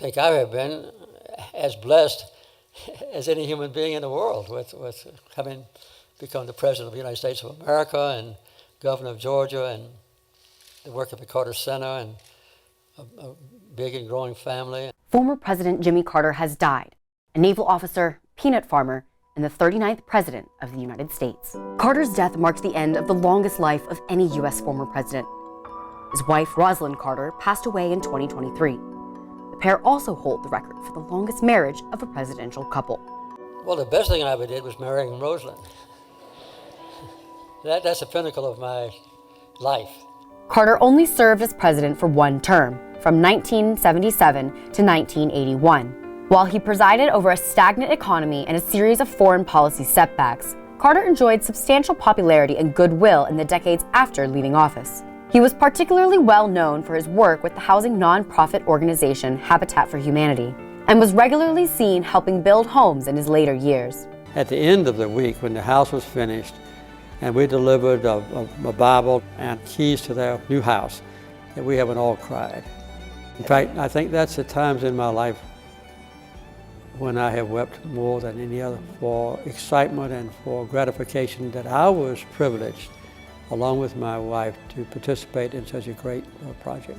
think I have been as blessed as any human being in the world with having become the President of the United States of America and Governor of Georgia and the work of the Carter Center and a big and growing family. Former President Jimmy Carter has died, a naval officer, peanut farmer, and the 39th President of the United States. Carter's death marked the end of the longest life of any U.S. former president. His wife, Rosalind Carter, passed away in 2023. The pair also hold the record for the longest marriage of a presidential couple. Well, the best thing I ever did was marrying Rosalind. That's the pinnacle of my life. Carter only served as president for one term, from 1977 to 1981. While he presided over a stagnant economy and a series of foreign policy setbacks, Carter enjoyed substantial popularity and goodwill in the decades after leaving office. He was particularly well known for his work with the housing nonprofit organization Habitat for Humanity, and was regularly seen helping build homes in his later years. At the end of the week, when the house was finished, and we delivered a Bible and keys to their new house, that we haven't all cried. In fact, I think that's the times in my life when I have wept more than any other, for excitement and for gratification that I was privileged, along with my wife, to participate in such a great project.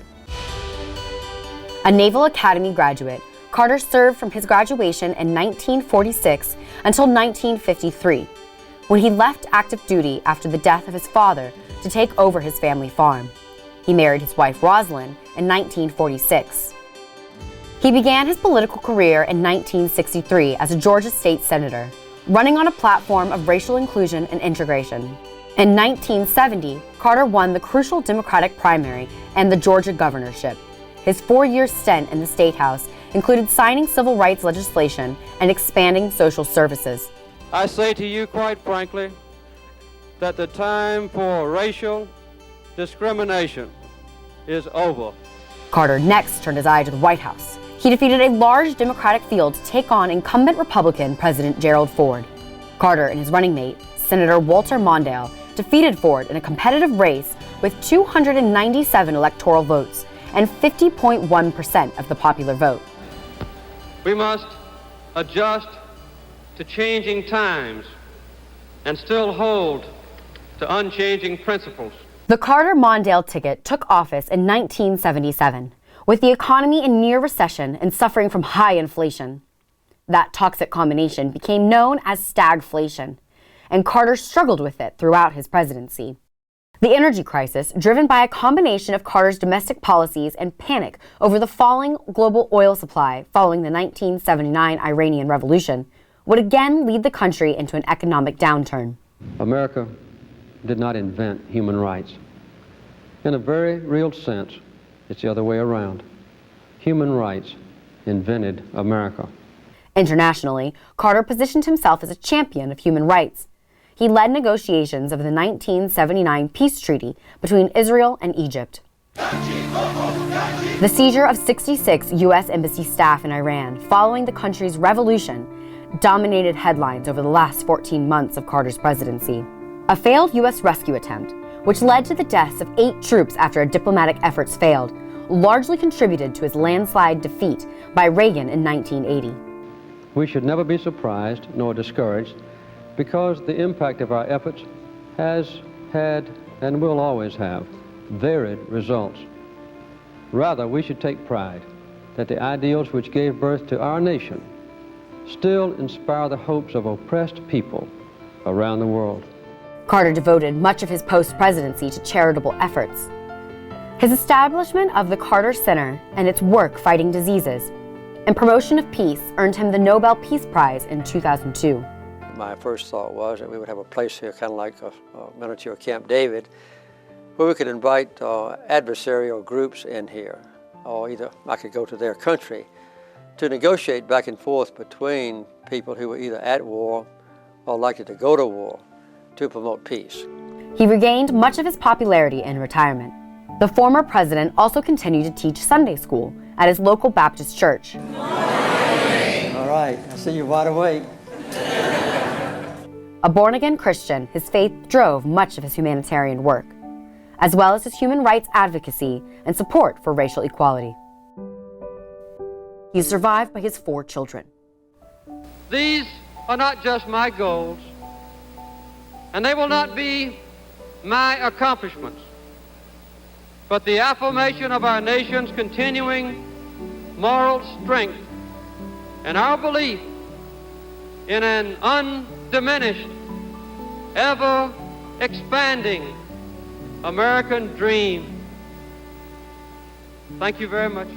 A Naval Academy graduate, Carter served from his graduation in 1946 until 1953, when he left active duty after the death of his father to take over his family farm. He married his wife Rosalind in 1946. He began his political career in 1963 as a Georgia state senator, running on a platform of racial inclusion and integration. In 1970, Carter won the crucial Democratic primary and the Georgia governorship. His 4-year stint in the State House included signing civil rights legislation and expanding social services. I say to you quite frankly that the time for racial discrimination is over. Carter next turned his eye to the White House. He defeated a large Democratic field to take on incumbent Republican President Gerald Ford. Carter and his running mate, Senator Walter Mondale, defeated Ford in a competitive race with 297 electoral votes and 50.1% of the popular vote. We must adjust to changing times and still hold to unchanging principles. The Carter-Mondale ticket took office in 1977, with the economy in near recession and suffering from high inflation. That toxic combination became known as stagflation, and Carter struggled with it throughout his presidency. The energy crisis, driven by a combination of Carter's domestic policies and panic over the falling global oil supply following the 1979 Iranian Revolution, would again lead the country into an economic downturn. America did not invent human rights. In a very real sense, it's the other way around. Human rights invented America. Internationally, Carter positioned himself as a champion of human rights. He led negotiations of the 1979 peace treaty between Israel and Egypt. The seizure of 66 U.S. embassy staff in Iran following the country's revolution dominated headlines over the last 14 months of Carter's presidency. A failed U.S. rescue attempt, which led to the deaths of 8 troops after diplomatic efforts failed, largely contributed to his landslide defeat by Reagan in 1980. We should never be surprised nor discouraged, because the impact of our efforts has had and will always have varied results. Rather, we should take pride that the ideals which gave birth to our nation still inspire the hopes of oppressed people around the world. Carter devoted much of his post-presidency to charitable efforts. His establishment of the Carter Center and its work fighting diseases and promotion of peace earned him the Nobel Peace Prize in 2002. My first thought was that we would have a place here, kind of like a miniature Camp David, where we could invite adversarial groups in here, or either I could go to their country to negotiate back and forth between people who were either at war or likely to go to war to promote peace. He regained much of his popularity in retirement. The former president also continued to teach Sunday school at his local Baptist church. All right, I see you're wide awake. A born-again Christian, his faith drove much of his humanitarian work, as well as his human rights advocacy and support for racial equality. He's survived by his 4 children. These are not just my goals, and they will not be my accomplishments, but the affirmation of our nation's continuing moral strength and our belief in an undiminished, ever-expanding American dream. Thank you very much.